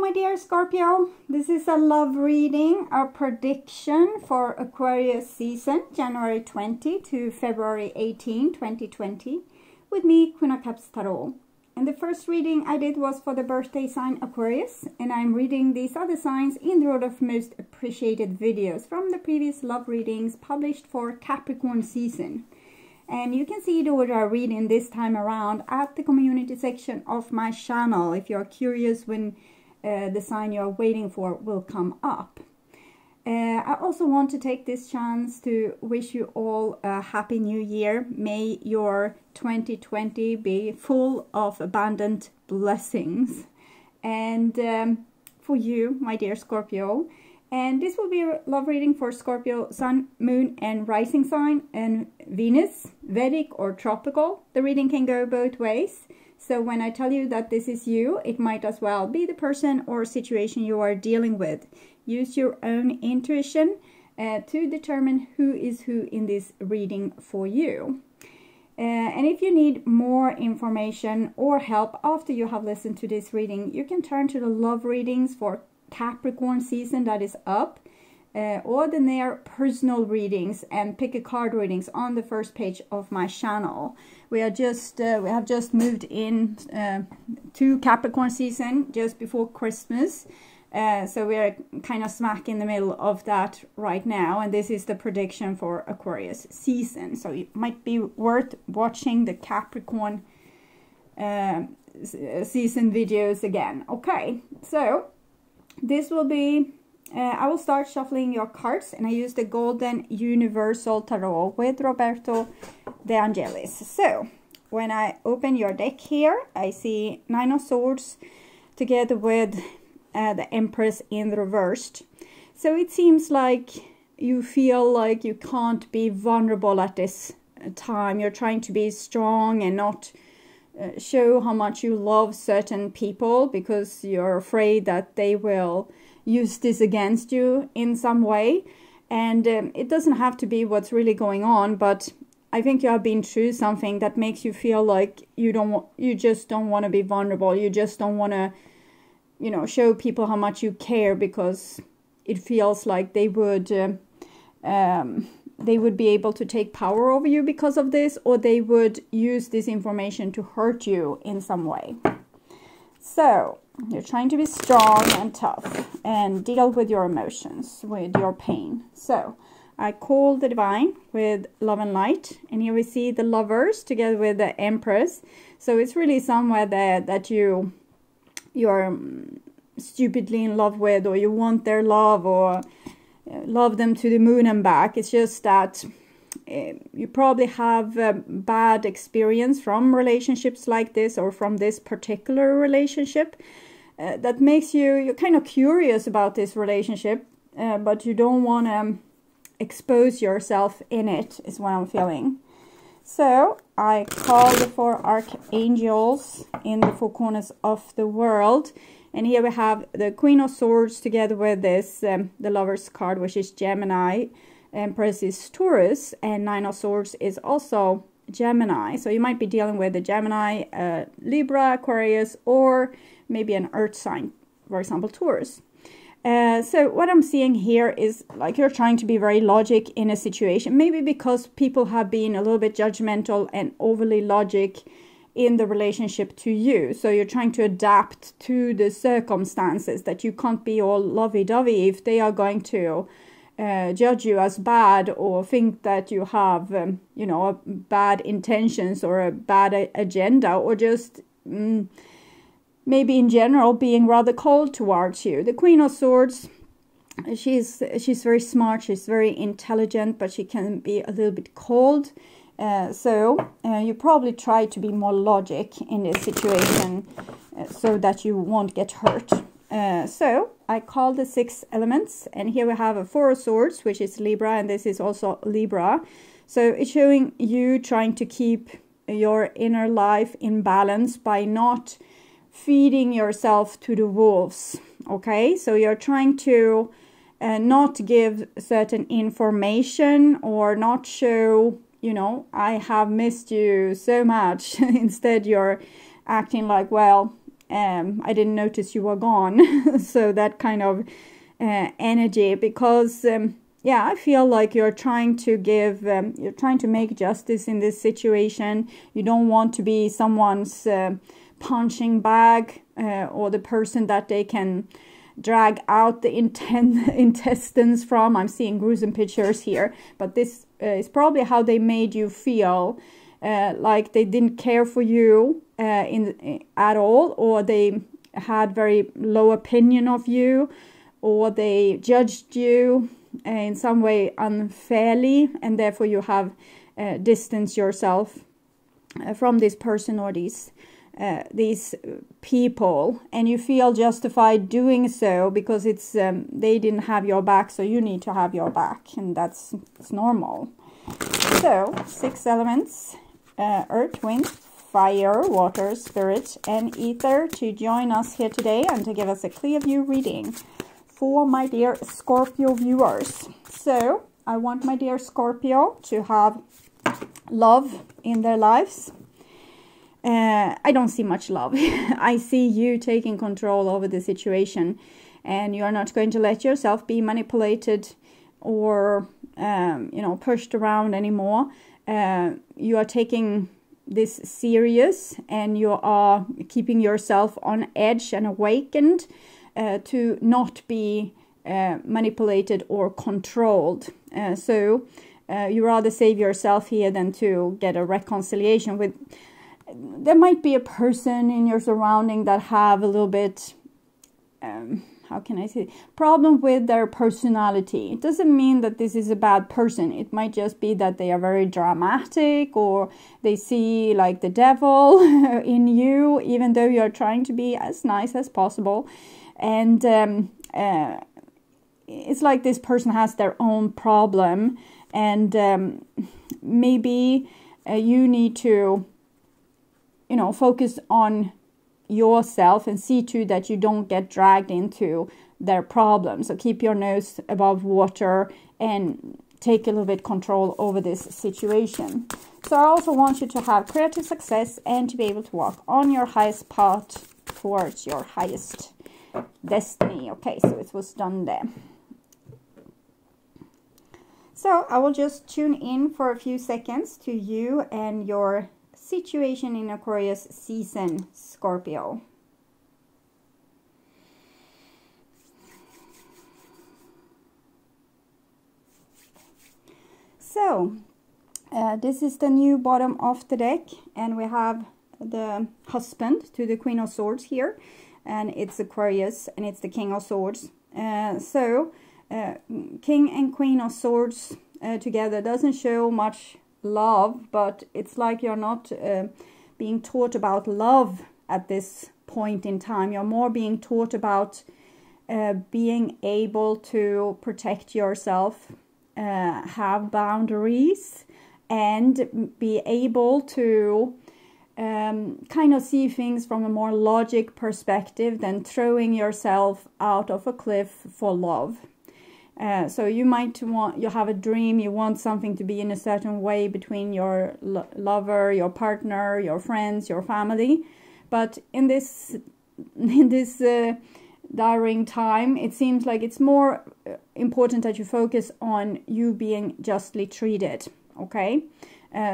my dear Scorpio. This is a love reading, a prediction for Aquarius season, January 20 to February 18, 2020, with me, Queen of Cups Tarot. And the first reading I did was for the birthday sign Aquarius, and I'm reading these other signs in the order of most appreciated videos from the previous love readings published for Capricorn season. And you can see the order I read in this time around at the community section of my channel if you're curious when the sign you're waiting for will come up. I also want to take this chance to wish you all a happy new year. May your 2020 be full of abundant blessings. And for you, my dear Scorpio. And this will be a love reading for Scorpio, Sun, Moon, and Rising sign, and Venus, Vedic or tropical. The reading can go both ways. So when I tell you that this is you, it might as well be the person or situation you are dealing with. Use your own intuition to determine who is who in this reading for you. And if you need more information or help after you have listened to this reading, you can turn to the love readings for Capricorn season that is up, or the near personal readings and pick a card readings on the first page of my channel. We have just moved in to Capricorn season just before Christmas, so we are kind of smack in the middle of that right now, and this is the prediction for Aquarius season. So it might be worth watching the Capricorn season videos again. Okay, so this will be, I will start shuffling your cards, and I use the Golden Universal Tarot with Roberto De Angelis. So, when I open your deck here, I see Nine of Swords together with the Empress in reversed. So it seems like you feel like you can't be vulnerable at this time. You're trying to be strong and not show how much you love certain people because you're afraid that they will use this against you in some way. And it doesn't have to be what's really going on, but I think you have been through something that makes you feel like you just don't want to be vulnerable. You just don't want to, you know, show people how much you care because it feels like they would be able to take power over you because of this, or they would use this information to hurt you in some way. So you're trying to be strong and tough and deal with your emotions, with your pain. So I call the divine with love and light, and here we see the lovers together with the Empress. So it's really somewhere there that you're stupidly in love with, or you want their love, or love them to the moon and back. It's just that you probably have a bad experience from relationships like this, or from this particular relationship that makes you're kind of curious about this relationship, but you don't want to expose yourself in it, is what I'm feeling. So I call the four archangels in the four corners of the world. And here we have the Queen of Swords together with this, the Lovers card, which is Gemini. Empress is Taurus, and Nine of Swords is also Gemini. So you might be dealing with a Gemini, Libra, Aquarius, or maybe an Earth sign, for example, Taurus. So what I'm seeing here is like you're trying to be very logic in a situation, maybe because people have been a little bit judgmental and overly logic in the relationship to you. So you're trying to adapt to the circumstances, that you can't be all lovey-dovey if they are going to judge you as bad, or think that you have, you know, bad intentions or a bad agenda, or just maybe in general being rather cold towards you. The Queen of Swords, she's very smart, she's very intelligent, but she can be a little bit cold. So you probably try to be more logic in this situation so that you won't get hurt. So I call the 6 elements, and here we have a Four of Swords, which is Libra, and this is also Libra. So it's showing you trying to keep your inner life in balance by not feeding yourself to the wolves. Okay, so you're trying to not give certain information, or not show, you know, I have missed you so much. Instead, you're acting like, well, I didn't notice you were gone. So that kind of energy, because yeah, I feel like you're trying to give, you're trying to make justice in this situation. You don't want to be someone's punching bag, or the person that they can drag out the intestines from. I'm seeing gruesome pictures here, but this is probably how they made you feel, like they didn't care for you at all, or they had very low opinion of you, or they judged you in some way unfairly, and therefore you have distanced yourself from this person or these people, and you feel justified doing so because it's they didn't have your back, so you need to have your back, and it's normal. So 6 elements, earth, wind, fire, water, spirit, and ether, to join us here today and to give us a clear view reading for my dear Scorpio viewers. So I want my dear Scorpio to have love in their lives. I don't see much love. I see you taking control over the situation, and you are not going to let yourself be manipulated or you know, pushed around anymore. You are taking this serious, and you are keeping yourself on edge and awakened to not be manipulated or controlled. So you rather save yourself here than to get a reconciliation with. There might be a person in your surrounding that have a little bit, how can I say, problem with their personality. It doesn't mean that this is a bad person. It might just be that they are very dramatic, or they see like the devil in you, even though you're trying to be as nice as possible. And it's like this person has their own problem, and maybe you need to, you know, focus on yourself and see to that you don't get dragged into their problems. So keep your nose above water and take a little bit control over this situation. So I also want you to have creative success and to be able to walk on your highest path towards your highest destiny. Okay, so it was done there. So I will just tune in for a few seconds to you and your situation in Aquarius season, Scorpio. So this is the new bottom of the deck, and we have the husband to the Queen of Swords here, and it's Aquarius, and it's the King of Swords. So King and Queen of Swords together doesn't show much love, but it's like you're not being taught about love at this point in time. You're more being taught about being able to protect yourself, have boundaries, and be able to kind of see things from a more logic perspective than throwing yourself out of a cliff for love. So you might want, you have a dream, you want something to be in a certain way between your lover, your partner, your friends, your family. But in this dying time, it seems like it's more important that you focus on you being justly treated. Okay,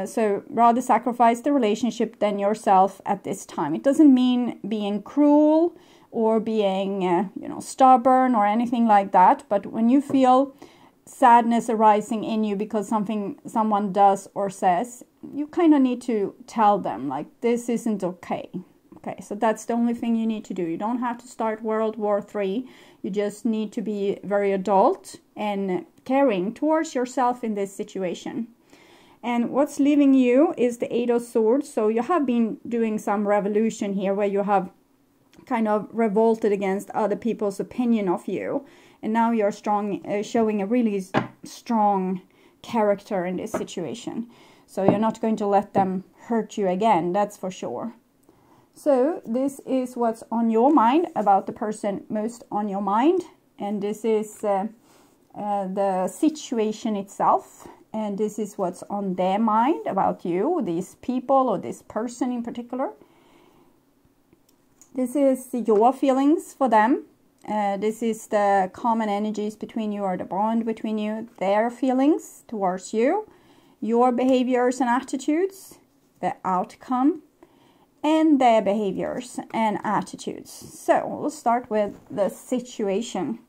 so rather sacrifice the relationship than yourself at this time. It doesn't mean being cruel or being, you know, stubborn or anything like that. But when you feel sadness arising in you because someone does or says, you kind of need to tell them, like, this isn't okay. Okay, so that's the only thing you need to do. You don't have to start World War III. You just need to be very adult and caring towards yourself in this situation. And what's leaving you is the Eight of Swords. So you have been doing some revolution here where you have kind of revolted against other people's opinion of you, and now you're showing a really strong character in this situation, so you're not going to let them hurt you again, that's for sure. So this is what's on your mind about the person most on your mind, and this is the situation itself, and this is what's on their mind about you, these people or this person in particular. This is your feelings for them. This is the common energies between you, or the bond between you, their feelings towards you, your behaviors and attitudes, the outcome, and their behaviors and attitudes. So we'll start with the situation.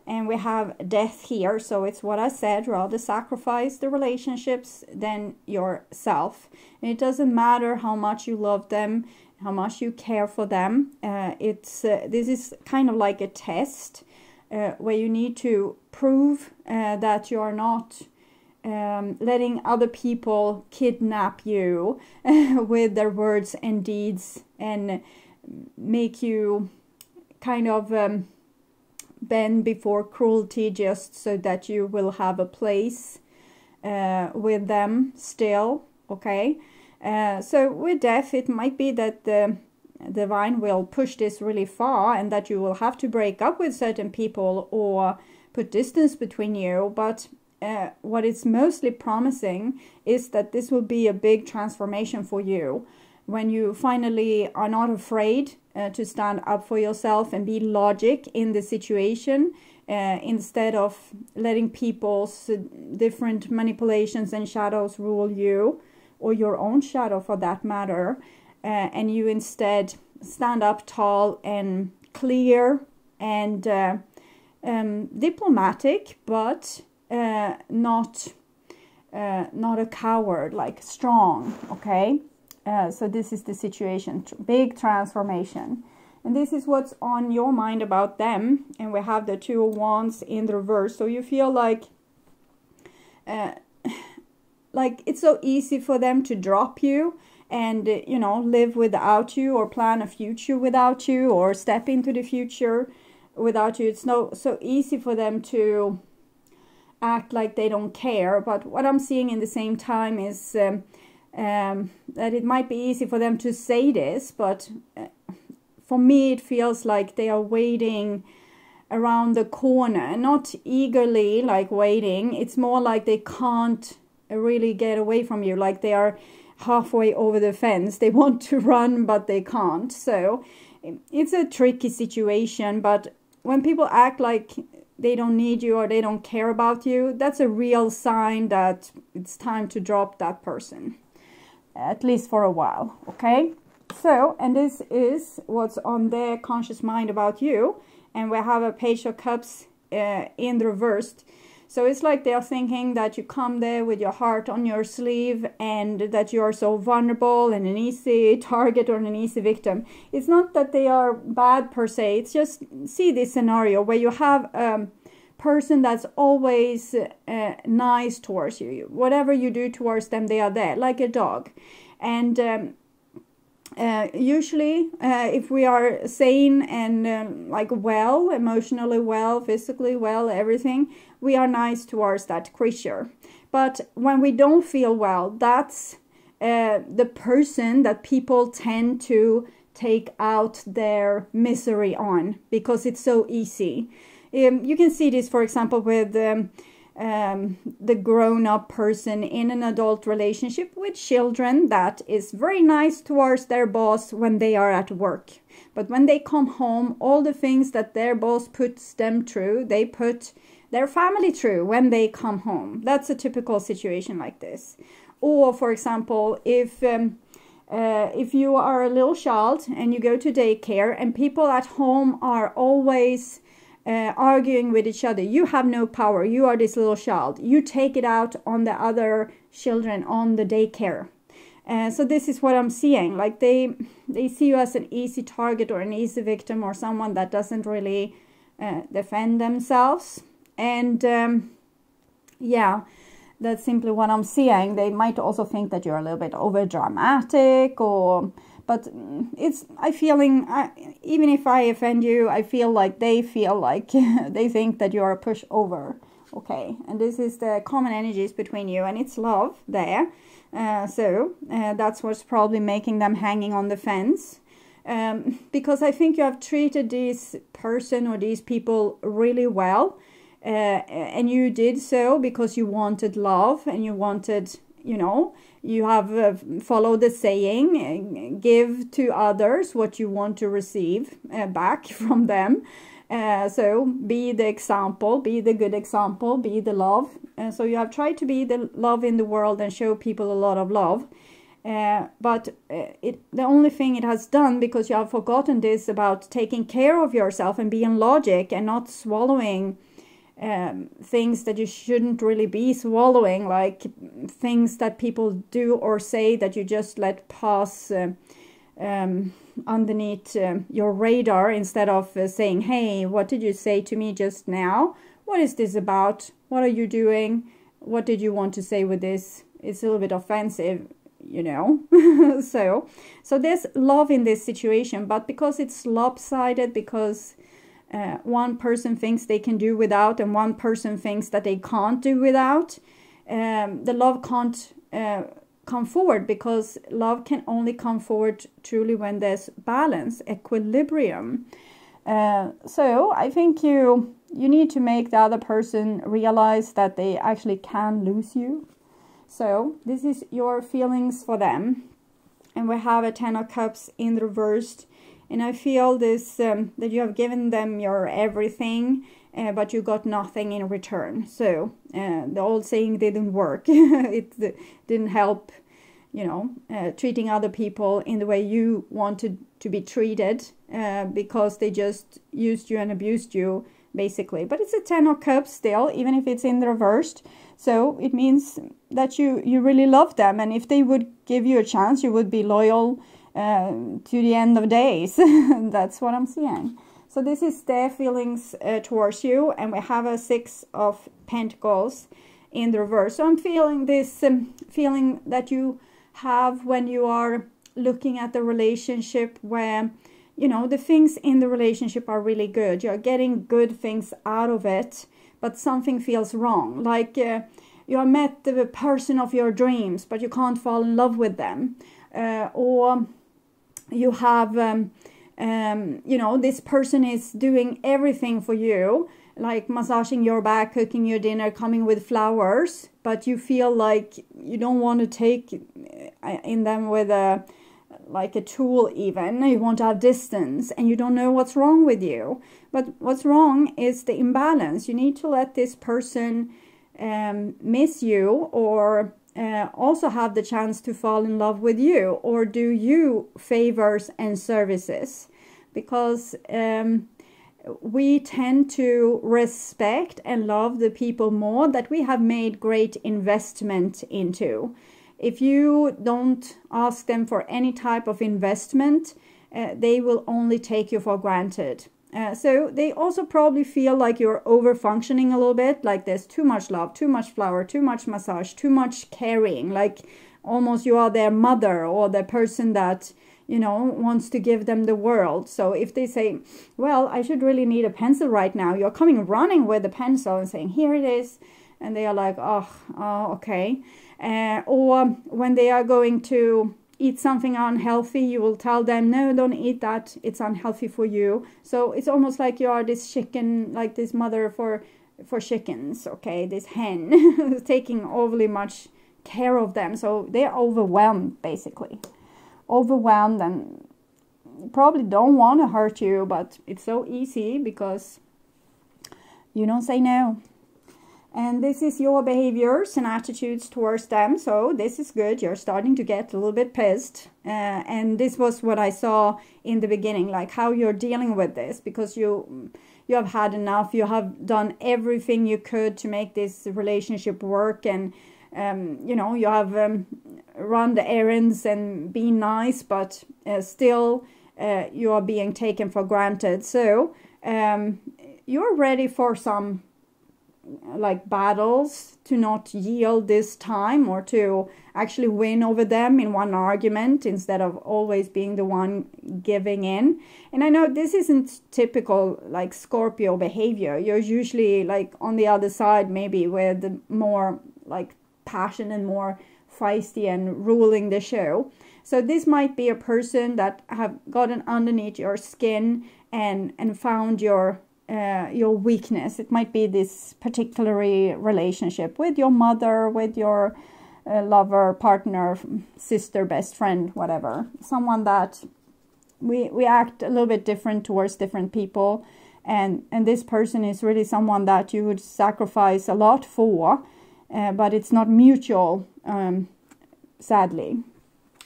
And we have death here, so it's what I said, rather sacrifice the relationships than yourself. And it doesn't matter how much you love them, how much you care for them. This is kind of like a test where you need to prove that you are not letting other people kidnap you with their words and deeds and make you kind of bend before cruelty just so that you will have a place with them still. Okay, so with death, it might be that the divine will push this really far and that you will have to break up with certain people or put distance between you. But what it's mostly promising is that this will be a big transformation for you when you finally are not afraid to stand up for yourself and be logic in the situation instead of letting people's different manipulations and shadows rule you, or your own shadow for that matter, and you instead stand up tall and clear and diplomatic, but not a coward, like strong. Okay. So this is the situation, big transformation. And this is what's on your mind about them. And we have the Two of Wands in the reverse. So you feel like it's so easy for them to drop you and, live without you, or plan a future without you, or step into the future without you. It's so easy for them to act like they don't care. But what I'm seeing in the same time is that it might be easy for them to say this, but for me it feels like they are waiting around the corner, not eagerly like waiting. It's more like they can't really get away from you, like they are halfway over the fence. They want to run but they can't. So it's a tricky situation, but when people act like they don't need you or they don't care about you, that's a real sign that it's time to drop that person, at least for a while. Okay, so, and this is what's on their conscious mind about you. And we have a Page of Cups in the reversed. So it's like they are thinking that you come there with your heart on your sleeve and that you are so vulnerable and an easy target or an easy victim. It's not that they are bad per se. It's just, see this scenario where you have a person that's always nice towards you. Whatever you do towards them, they are there, like a dog. And usually if we are sane and like well, emotionally well, physically well, everything, we are nice towards that creature. But when we don't feel well, that's the person that people tend to take out their misery on, because it's so easy. You can see this, for example, with the grown-up person in an adult relationship with children that is very nice towards their boss when they are at work. But when they come home, all the things that their boss puts them through, they put their family through when they come home. That's a typical situation like this. Or, for example, if you are a little child and you go to daycare and people at home are always arguing with each other, you have no power, you are this little child, you take it out on the other children on the daycare. So this is what I'm seeing, like they see you as an easy target or an easy victim or someone that doesn't really defend themselves. And yeah, that's simply what I'm seeing. They might also think that you're a little bit over dramatic, but it's, even if I offend you, I feel like they they think that you're a pushover. Okay, and this is the common energies between you, and it's love there. So that's what's probably making them hanging on the fence. Because I think you have treated this person or these people really well. And you did so because you wanted love and you wanted, you know, you have followed the saying, give to others what you want to receive back from them. So be the example, be the good example, be the love. So you have tried to be the love in the world and show people a lot of love. But the only thing it has done, because you have forgotten this about taking care of yourself and being logic and not swallowing things that you shouldn't really be swallowing, like things that people do or say that you just let pass underneath your radar, instead of saying, hey, what did you say to me just now? What is this about? What are you doing? What did you want to say with this? It's a little bit offensive, you know. so there's love in this situation, but because it's lopsided, because one person thinks they can do without and one person thinks that they can't do without, the love can't come forward, because love can only come forward truly when there's balance, equilibrium. So I think you need to make the other person realize that they actually can lose you. So this is your feelings for them. And we have a 10 of Cups in the reversed. And I feel this, that you have given them your everything, but you got nothing in return. So the old saying didn't work. It didn't help, you know, treating other people in the way you wanted to be treated, because they just used you and abused you, basically. But it's a 10 of Cups still, even if it's in the reversed. So it means that you really love them. And if they would give you a chance, you would be loyal to the end of days. That's what I'm seeing. So this is their feelings towards you. And we have a 6 of Pentacles in the reverse. So I'm feeling this feeling that you have when you are looking at the relationship, where, you know, the things in the relationship are really good. You're getting good things out of it, but something feels wrong. Like you have met the person of your dreams, but you can't fall in love with them. Or you have, you know, this person is doing everything for you, like massaging your back, cooking your dinner, coming with flowers, but you feel like you don't want to take in them with a, like a tool even. You want to have distance, and you don't know what's wrong with you. But what's wrong is the imbalance. You need to let this person miss you, or also have the chance to fall in love with you, or do you favors and services. Because we tend to respect and love the people more that we have made great investment into. If you don't ask them for any type of investment, they will only take you for granted. So they also probably feel like you're over-functioning a little bit, like there's too much love, too much flower, too much massage, too much caring, like almost you are their mother, or the person that, you know, wants to give them the world. So if they say, well, I should really need a pencil right now, you're coming running with a pencil and saying, here it is. And they are like, oh okay. Or when they are going to eat something unhealthy, you will tell them, no, don't eat that, it's unhealthy for you. So it's almost like you are this chicken, like this mother for chickens, okay, this hen, taking overly much care of them. So they're overwhelmed, basically. Overwhelmed, and probably don't want to hurt you, but it's so easy because you don't say no. And this is your behaviors and attitudes towards them. So this is good. You're starting to get a little bit pissed. And this was what I saw in the beginning, like how you're dealing with this, because you have had enough. You have done everything you could to make this relationship work. And, you know, you have run the errands and been nice, but still you are being taken for granted. So you're ready for some like battles, to not yield this time, or to actually win over them in one argument instead of always being the one giving in. And I know this isn't typical like Scorpio behavior. You're usually like on the other side, maybe with the more like passion and more feisty and ruling the show. So this might be a person that have gotten underneath your skin and found your weakness. It might be this particular relationship with your mother, with your lover, partner, sister, best friend, whatever. Someone that we act a little bit different towards different people. And this person is really someone that you would sacrifice a lot for, but it's not mutual, sadly.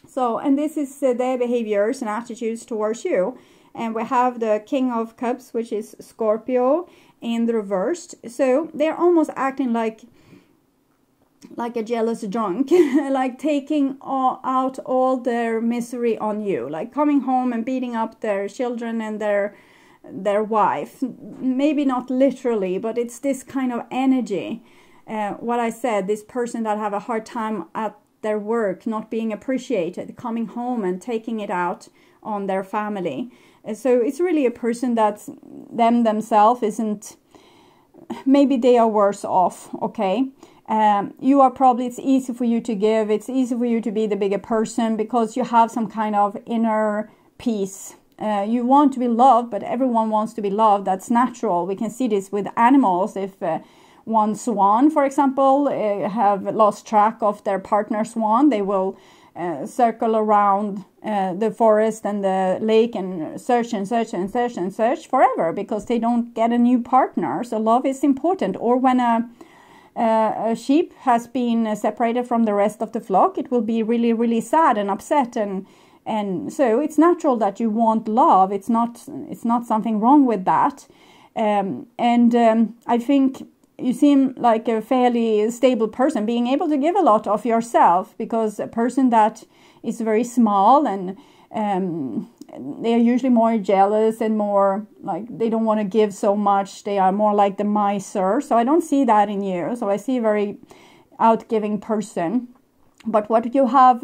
So, and this is their behaviors and attitudes towards you. And we have the King of Cups, which is Scorpio, in the reversed. So they're almost acting like a jealous drunk, like taking out all their misery on you, like coming home and beating up their children and their wife. Maybe not literally, but it's this kind of energy. What I said, this person that have a hard time at their work, not being appreciated, coming home and taking it out on their family. So it's really a person that themselves isn't, maybe they are worse off, okay? You are probably, it's easy for you to give, it's easy for you to be the bigger person because you have some kind of inner peace. You want to be loved, but everyone wants to be loved. That's natural. We can see this with animals. If one swan, for example, have lost track of their partner swan, they will circle around the forest and the lake and search and search and search and search forever because they don't get a new partner. So love is important. Or when a sheep has been separated from the rest of the flock, it will be really, really sad and upset, and so it's natural that you want love. It's not something wrong with that. I think you seem like a fairly stable person, being able to give a lot of yourself, because a person that is very small and they are usually more jealous and more like they don't want to give so much. They are more like the miser. So I don't see that in you. So I see a very outgiving person. But what you have,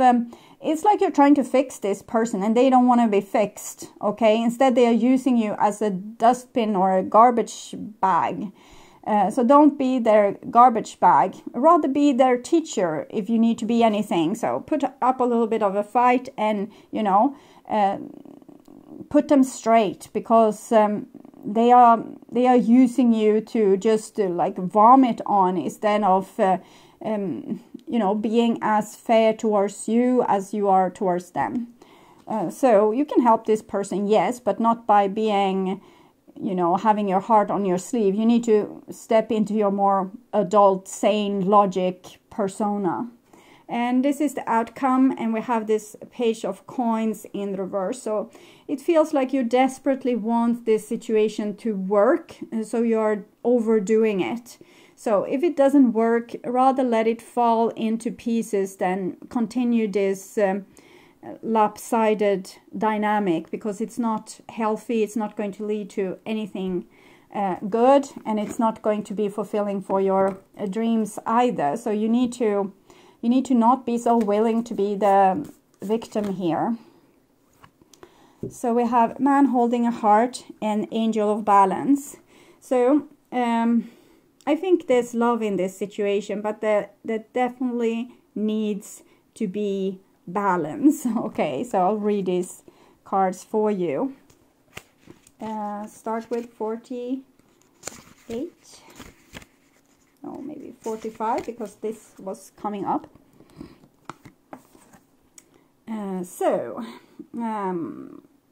it's like you're trying to fix this person and they don't want to be fixed, okay? Instead, they are using you as a dustbin or a garbage bag. So don't be their garbage bag. Rather be their teacher if you need to be anything. So put up a little bit of a fight and, you know, put them straight, because they are using you to just like vomit on instead of you know, being as fair towards you as you are towards them. So you can help this person, yes, but not by being, you know, having your heart on your sleeve. You need to step into your more adult, sane, logic persona. And this is the outcome, and we have this page of coins in reverse. So it feels like you desperately want this situation to work, and so you're overdoing it. So if it doesn't work, rather let it fall into pieces than continue this lopsided dynamic, because it's not healthy, it's not going to lead to anything good, and it's not going to be fulfilling for your dreams either. So you need to not be so willing to be the victim here. So we have man holding a heart and angel of balance. So I think there's love in this situation, but there definitely needs to be balance. Okay, so I'll read these cards for you. Start with 48. No, maybe 45, because this was coming up.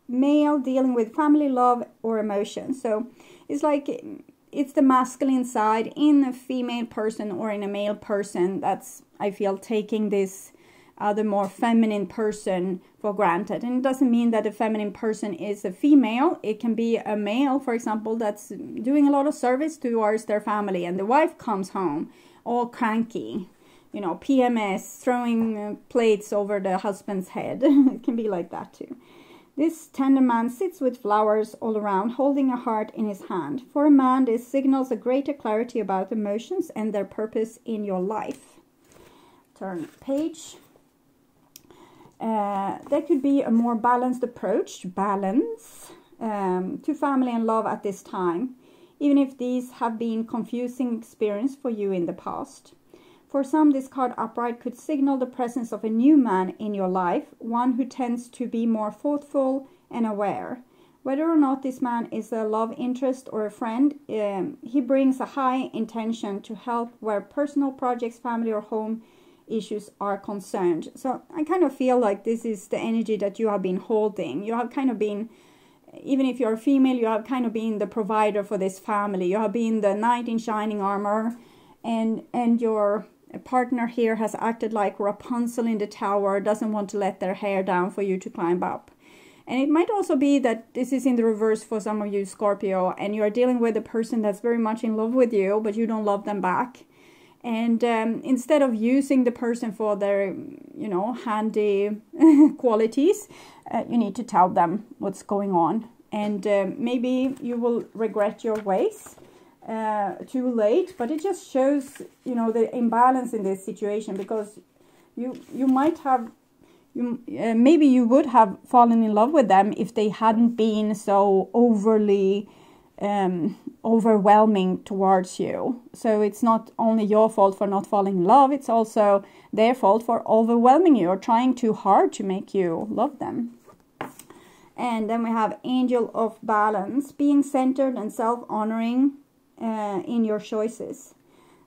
Male dealing with family, love, or emotion. So it's like it's the masculine side in a female person or in a male person that's, I feel, taking this other more feminine person for granted. And it doesn't mean that a feminine person is a female. It can be a male, for example, that's doing a lot of service towards their family, and the wife comes home all cranky, you know, PMS, throwing plates over the husband's head. It can be like that too. This tender man sits with flowers all around, holding a heart in his hand. For a man, this signals a greater clarity about emotions and their purpose in your life. Turn page. There could be a more balanced approach to balance to family and love at this time, even if these have been confusing experience for you in the past. For some, this card upright could signal the presence of a new man in your life, one who tends to be more thoughtful and aware. Whether or not this man is a love interest or a friend, he brings a high intention to help where personal projects, family, or home issues are concerned. So I kind of feel like this is the energy that you have been holding. You have kind of been, even if you're a female, you have kind of been the provider for this family. You have been the knight in shining armor, and your partner here has acted like Rapunzel in the tower, doesn't want to let their hair down for you to climb up. And it might also be that this is in the reverse for some of you, Scorpio, and you are dealing with a person that's very much in love with you, but you don't love them back. And instead of using the person for their, you know, handy qualities, you need to tell them what's going on. And maybe you will regret your ways too late, but it just shows, you know, the imbalance in this situation, because you might have, maybe you would have fallen in love with them if they hadn't been so overly overwhelming towards you. So it's not only your fault for not falling in love, it's also their fault for overwhelming you or trying too hard to make you love them. And then we have Angel of Balance, being centered and self-honoring in your choices.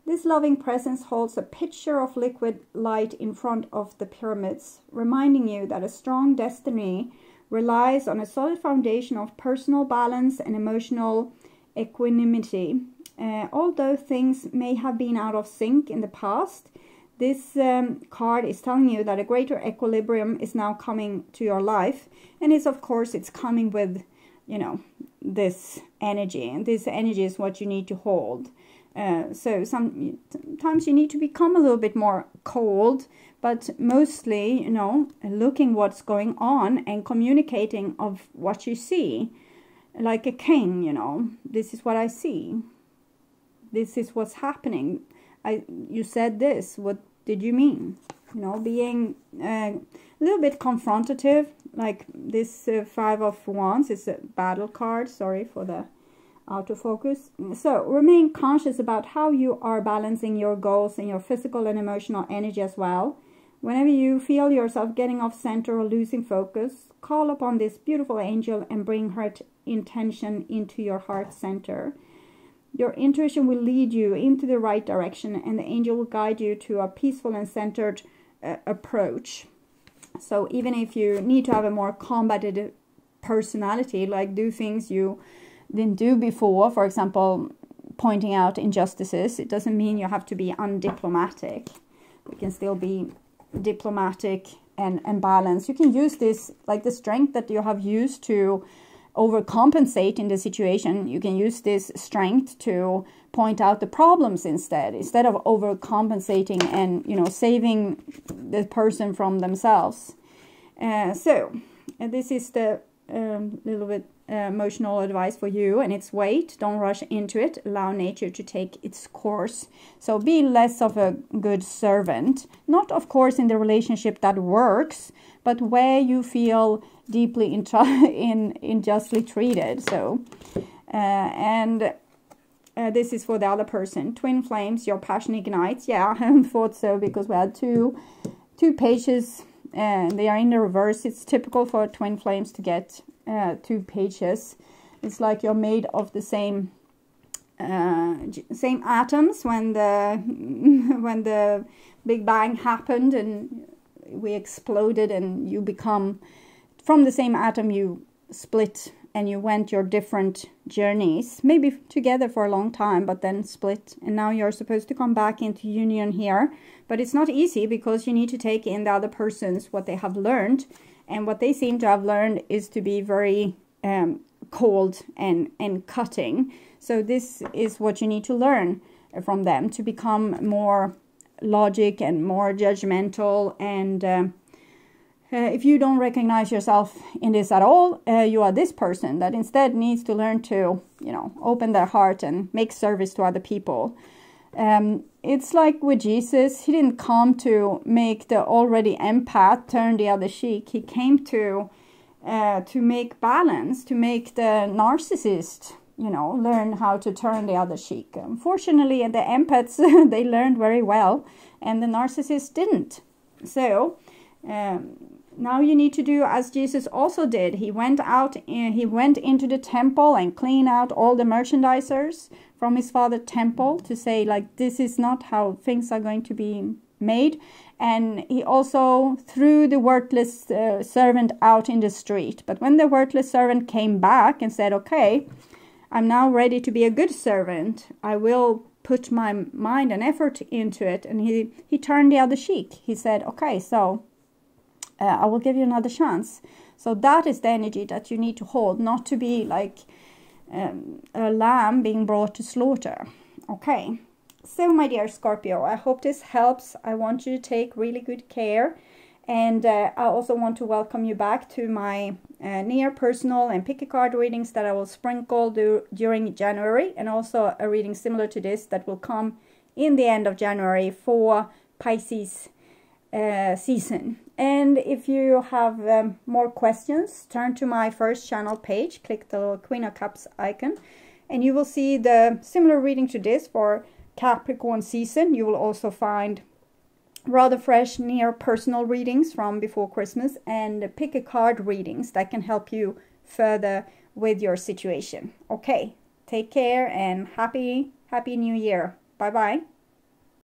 This loving presence holds a pitcher of liquid light in front of the pyramids, reminding you that a strong destiny relies on a solid foundation of personal balance and emotional equanimity. Although things may have been out of sync in the past, this card is telling you that a greater equilibrium is now coming to your life. And it's coming with, you know, this energy. And this energy is what you need to hold. So sometimes you need to become a little bit more cold, but mostly, you know, looking what's going on and communicating of what you see. Like a king, you know, this is what I see. This is what's happening. You said this, what did you mean? You know, being a little bit confrontative, like this Five of Wands is a battle card. Sorry for the autofocus. So remain conscious about how you are balancing your goals and your physical and emotional energy as well. Whenever you feel yourself getting off center or losing focus, call upon this beautiful angel and bring her intention into your heart center. Your intuition will lead you into the right direction, and the angel will guide you to a peaceful and centered approach. So even if you need to have a more combative personality, like do things you didn't do before, for example, pointing out injustices, it doesn't mean you have to be undiplomatic. You can still be diplomatic and balanced. You can use this, like the strength that you have used to overcompensate in the situation. You can use this strength to point out the problems instead of overcompensating and, you know, saving the person from themselves. So this is the little bit emotional advice for you, and it's wait, don't rush into it, allow nature to take its course. So be less of a good servant, not of course in the relationship that works, but where you feel deeply unjustly treated. So this is for the other person. Twin flames, your passion ignites. Yeah, I thought so, because we had two pages and they are in the reverse. It's typical for twin flames to get 2 pages. It's like you're made of the same atoms when the Big Bang happened and we exploded, and you become, from the same atom you split and you went your different journeys, maybe together for a long time, but then split, and now you're supposed to come back into union here. But it's not easy, because you need to take in the other person's what they have learned, and what they seem to have learned is to be very cold and cutting. So this is what you need to learn from them, to become more logic and more judgmental. And if you don't recognize yourself in this at all, you are this person that instead needs to learn to, you know, open their heart and make service to other people. It's like with Jesus, he didn't come to make the already empath turn the other cheek. He came to make balance, to make the narcissist, you know, learn how to turn the other cheek. Unfortunately, the empaths, they learned very well, and the narcissist didn't. So now you need to do as Jesus also did. He went into the temple and cleaned out all the merchandisers from his father's temple to say, like, this is not how things are going to be made. And he also threw the worthless servant out in the street. But when the worthless servant came back and said, okay, I'm now ready to be a good servant, I will put my mind and effort into it. And he turned the other cheek. He said, okay, so I will give you another chance. So that is the energy that you need to hold, not to be like a lamb being brought to slaughter. Okay. So my dear Scorpio, I hope this helps. I want you to take really good care. And I also want to welcome you back to my near personal and pick a card readings that I will sprinkle during January. And also a reading similar to this that will come in the end of January for Pisces season. And if you have more questions, turn to my first channel page, click the little Queen of Cups icon, and you will see the similar reading to this for Capricorn season. You will also find rather fresh near personal readings from before Christmas and pick a card readings that can help you further with your situation. Okay, take care and happy new year. Bye bye.